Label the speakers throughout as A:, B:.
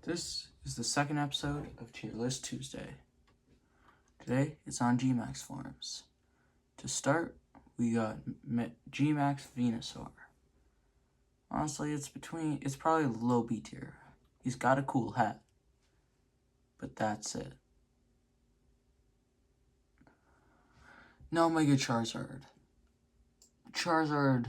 A: This is the second episode of Tier List Tuesday. Today, it's on Gmax forums. To start, we got Gmax Venusaur. Honestly, it's probably low B tier. He's got a cool hat, but that's it. No Mega Charizard. Charizard,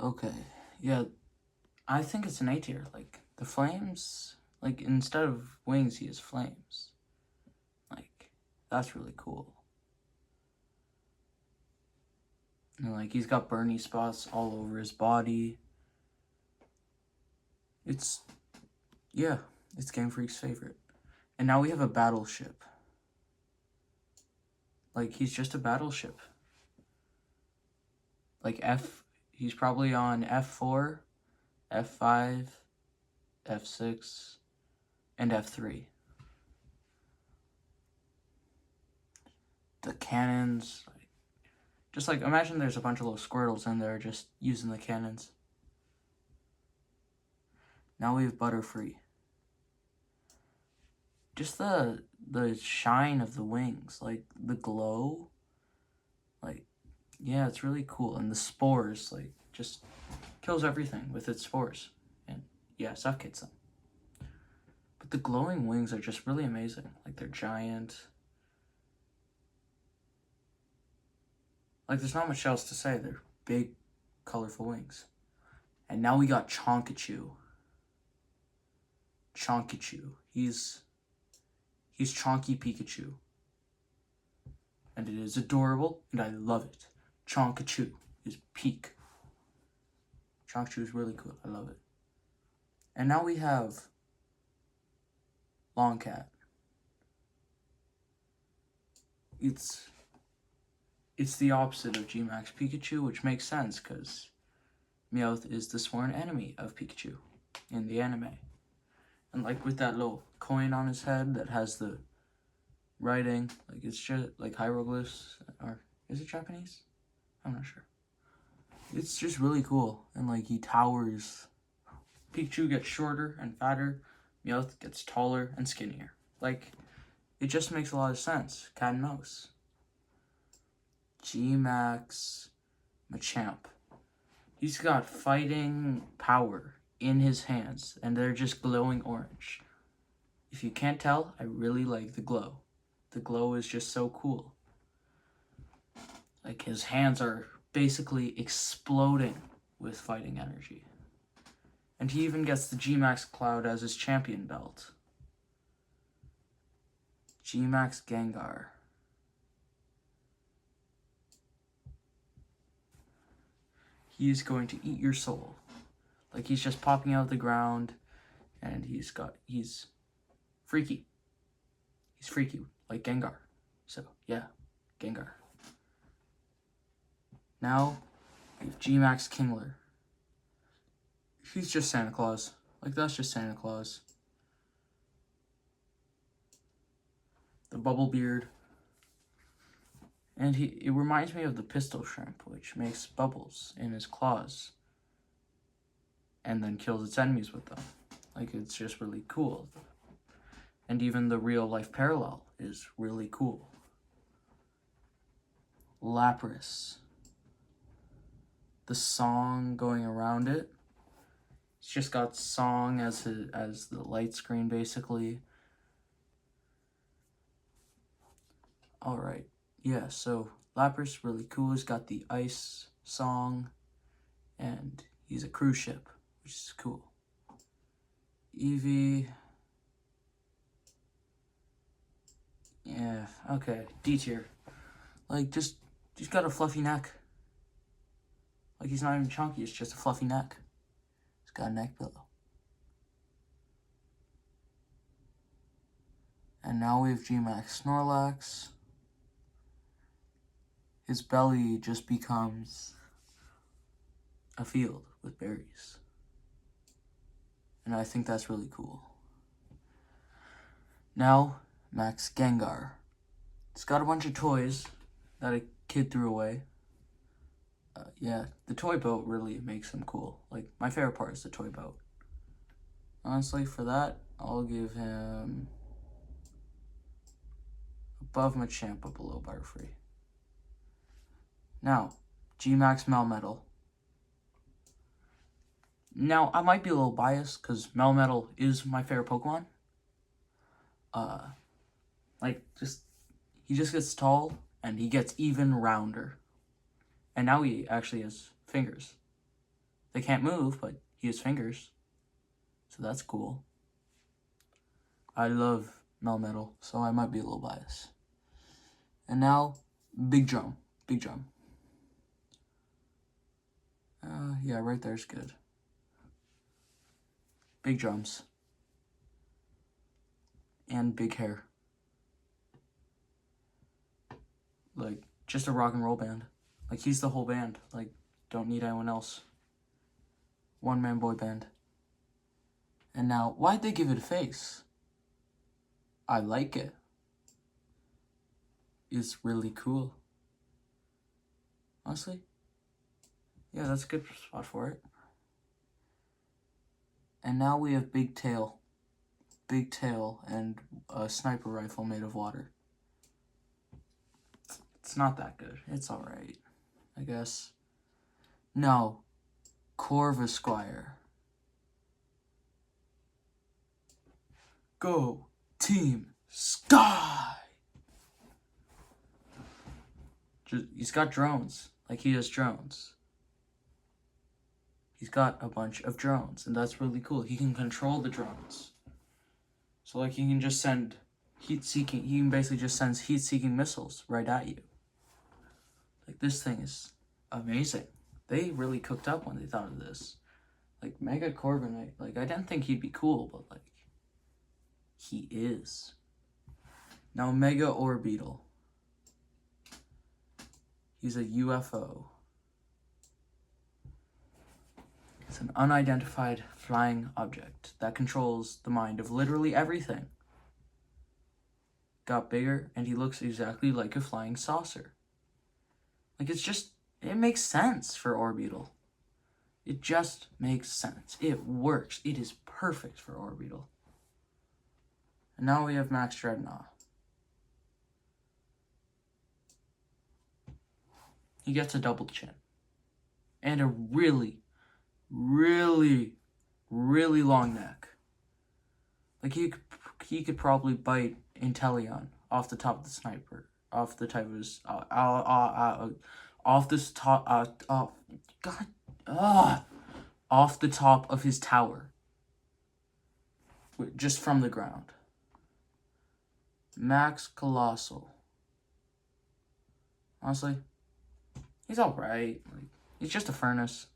A: okay, yeah, I think it's an A tier. Like, the flames, like, instead of wings, he has flames. Like, that's really cool. And, like, he's got burny spots all over his body. It's Game Freak's favorite. And now we have a battleship. Like, he's just a battleship. Like, he's probably on F4, F5, F6, and F3. The cannons, just like, imagine there's a bunch of little Squirtles in there just using the cannons. Now we have Butterfree. Just the shine of the wings, like, the glow, like, yeah, it's really cool. And the spores, like, just kills everything with its spores. And, yeah, suffocates them. But the glowing wings are just really amazing. Like, they're giant. Like, there's not much else to say. They're big, colorful wings. And now we got Chonkachu. He's Chonky Pikachu. And it is adorable, and I love it. Chonkachu is peak. Chonkachu is really cool. I love it. And now we have Longcat. It's the opposite of Gmax Pikachu, which makes sense, because Meowth is the sworn enemy of Pikachu in the anime. And, like, with that little coin on his head that has the writing, like, it's just, like, hieroglyphs, or is it Japanese? I'm not sure. It's just really cool, and, like, he towers. Pikachu gets shorter and fatter, Meowth gets taller and skinnier. Like, it just makes a lot of sense. Cat and mouse. Gmax Machamp. He's got fighting power in his hands, and they're just glowing orange. If you can't tell, I really like the glow. The glow is just so cool. Like, his hands are basically exploding with fighting energy. And he even gets the Gmax Cloud as his champion belt. Gmax Gengar. He is going to eat your soul. Like, he's just popping out of the ground, and he's freaky. He's freaky, like Gengar. So, yeah, Gengar. Now, we have Gmax Kingler. He's just Santa Claus. Like, that's just Santa Claus. The bubble beard. And it reminds me of the pistol shrimp, which makes bubbles in his claws and then kills its enemies with them. Like, it's just really cool. And even the real life parallel is really cool. Lapras. The song going around it. It's just got song as the light screen, basically. Alright. Yeah, so Lapras, really cool. He's got the ice song, and he's a cruise ship, which is cool. Eevee. Yeah, okay. D tier. Like, he's got a fluffy neck. Like, he's not even chunky, it's just a fluffy neck. He's got a neck pillow. And now we have Gmax Snorlax. His belly just becomes a field with berries. And I think that's really cool. Now, Max Gengar. It's got a bunch of toys that a kid threw away. Yeah, the toy boat really makes him cool. Like, my favorite part is the toy boat. Honestly, for that, I'll give him above Machamp but below Butterfree. Now, Gmax Melmetal. Now, I might be a little biased because Melmetal is my favorite Pokemon. He just gets tall and he gets even rounder. And now he actually has fingers. They can't move, but he has fingers. So that's cool. I love Melmetal, so I might be a little biased. And now, Big Drum. Big Drum. Yeah, right there's good. Big drums. And big hair. Like, just a rock and roll band. Like, he's the whole band. Like, don't need anyone else. One-man boy band. And now, why'd they give it a face? I like it. It's really cool. Honestly. Yeah, that's a good spot for it. And now we have Big Tail. Big Tail and a sniper rifle made of water. It's not that good. It's alright, I guess. No. Corvisquire. Go, Team Sky! He's got drones. Like, he has drones. He's got a bunch of drones, and that's really cool. He can control the drones. So, like, he can just send heat-seeking... He can basically just send heat-seeking missiles right at you. Like, this thing is amazing. They really cooked up when they thought of this. Like, Mega Corviknight, like, I didn't think he'd be cool, but, like, he is. Now, Mega Orbeetle. He's a UFO. It's an unidentified flying object that controls the mind of literally everything. Got bigger, and he looks exactly like a flying saucer. Like, it's just, it makes sense for Orbeetle. It just makes sense. It works. It is perfect for Orbeetle. And now we have Max Dreadnought. He gets a double chin. And a really, really, really long neck. Like, he could probably bite Inteleon off the top of the sniper. Off the top of his... off this top... off the top of his tower. Just from the ground. Max Colossal. Honestly, he's alright. Like, he's just a furnace.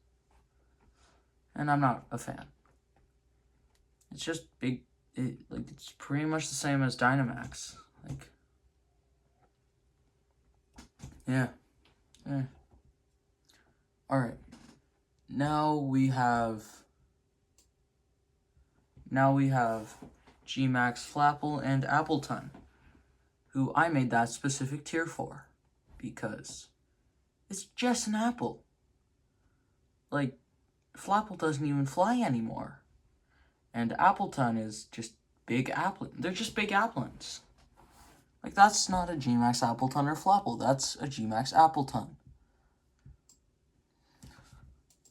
A: And I'm not a fan. It's just big. It's pretty much the same as Dynamax. Like, yeah. Alright. Now we have Gmax, Flapple, and Appleton, who I made that specific tier for, because it's just an apple. Like, Flapple doesn't even fly anymore. And Appleton is just big Applin. They're just big Applins. Like, that's not a Gmax Appleton or Flapple. That's a Gmax Appleton.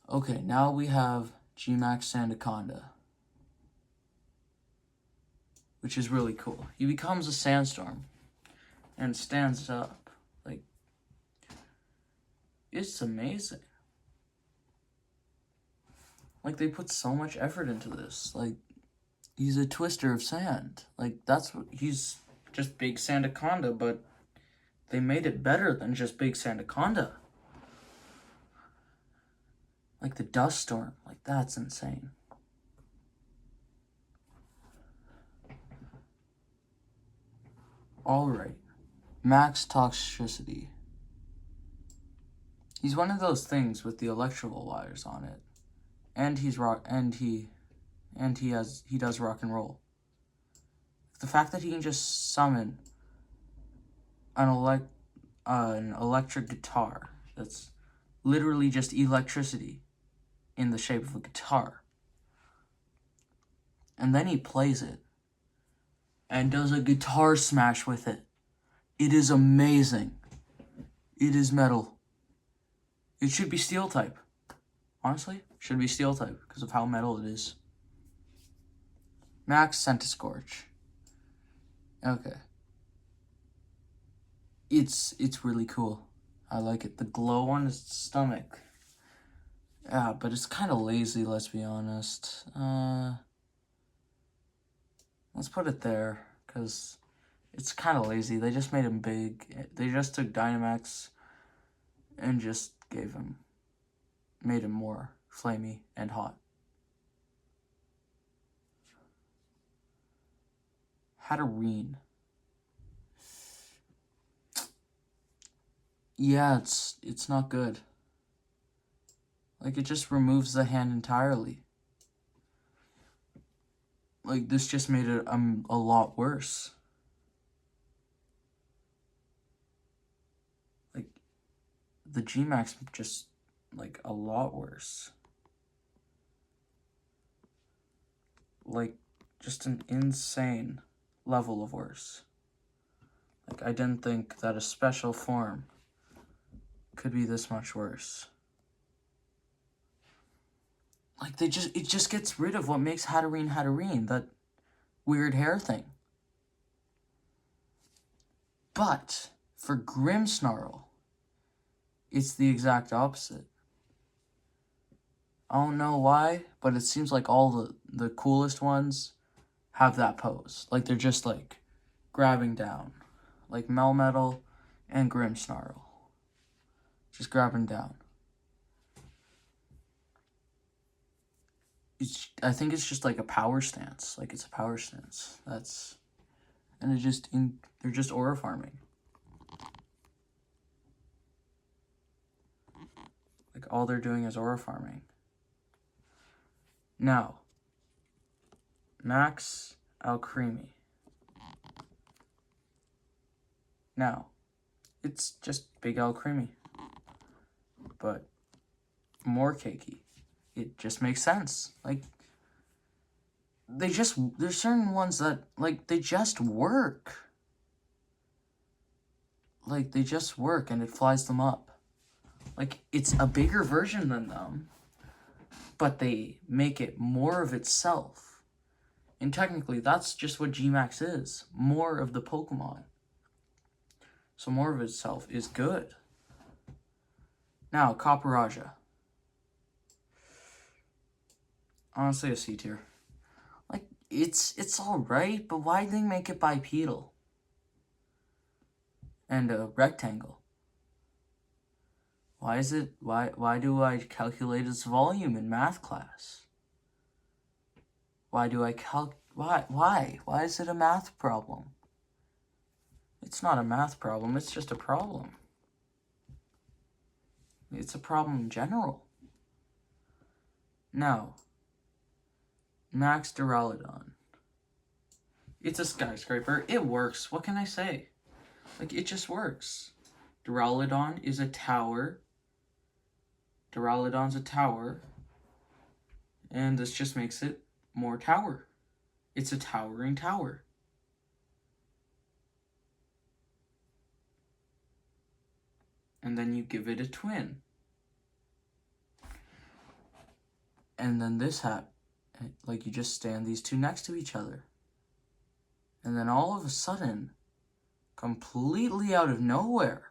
A: Okay, now we have Gmax Sandaconda, which is really cool. He becomes a sandstorm and stands up. Like, it's amazing. Like, they put so much effort into this. Like, he's a twister of sand. Like, that's what he's just big Sandaconda, but they made it better than just big Sandaconda. Like, the dust storm. Like, that's insane. Alright. Max Toxicity. He's one of those things with the electrical wires on it. And he does rock and roll. The fact that he can just summon an electric guitar that's literally just electricity in the shape of a guitar. And then he plays it and does a guitar smash with it. It is amazing. It is metal. It should be steel type. Honestly, should be steel type because of how metal it is. Max Centiscorch. Okay. It's really cool. I like it. The glow on his stomach. Yeah, but it's kind of lazy, let's be honest. Let's put it there, because it's kind of lazy. They just made him big. They just took Dynamax and just made him more flamey and hot. Hatterene. Yeah, it's not good. Like, it just removes the hand entirely. Like, this just made it a lot worse. Like, the Gmax just, like, a lot worse. Like, just an insane level of worse. Like, I didn't think that a special form could be this much worse. Like, it just gets rid of what makes Hatterene, that weird hair thing. But for Grimmsnarl, it's the exact opposite. I don't know why, but it seems like all the coolest ones have that pose. Like, they're just, like, grabbing down. Like Melmetal and Grimmsnarl. Just grabbing down. I think it's just like a power stance. Like, it's a power stance. And they're just aura farming. Like, all they're doing is aura farming. Now, Max Alcremie. Now, it's just big Alcremie, but more cakey. It just makes sense. Like, there's certain ones that, like, they just work. Like, they just work and it flies them up. Like, it's a bigger version than them, but they make it more of itself. And technically, that's just what Gmax is. More of the Pokemon. So more of itself is good. Now, Copperajah. Honestly, a C tier. Like, it's alright, but why did they make it bipedal? And a rectangle. Why do I calculate its volume in math class? Why is it a math problem? It's not a math problem, it's just a problem. It's a problem in general. Now, Max Duraludon. It's a skyscraper. It works. What can I say? Like, it just works. Duraludon is a tower. Duraludon's a tower. And this just makes it more tower. It's a towering tower. And then you give it a twin. And then this like, you just stand these two next to each other. And then all of a sudden, completely out of nowhere,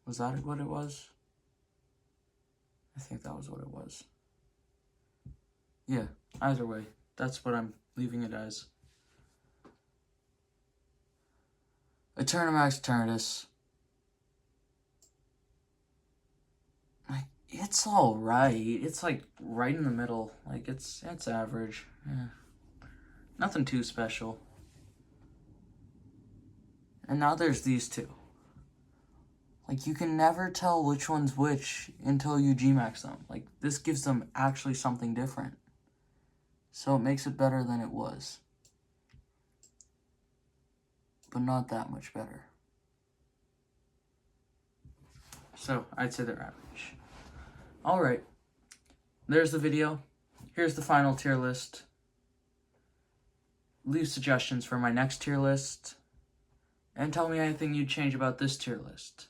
A: was that what it was? I think that was what it was. Yeah, either way, that's what I'm leaving it as. Eternamax Eternatus. Like, it's alright. It's, like, right in the middle. Like, it's average. Yeah. Nothing too special. And now there's these two. Like, you can never tell which one's which until you Gmax them. Like, this gives them actually something different. So it makes it better than it was. But not that much better. So, I'd say they're average. Alright. There's the video. Here's the final tier list. Leave suggestions for my next tier list. And tell me anything you'd change about this tier list.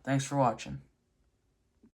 A: Thanks for watching.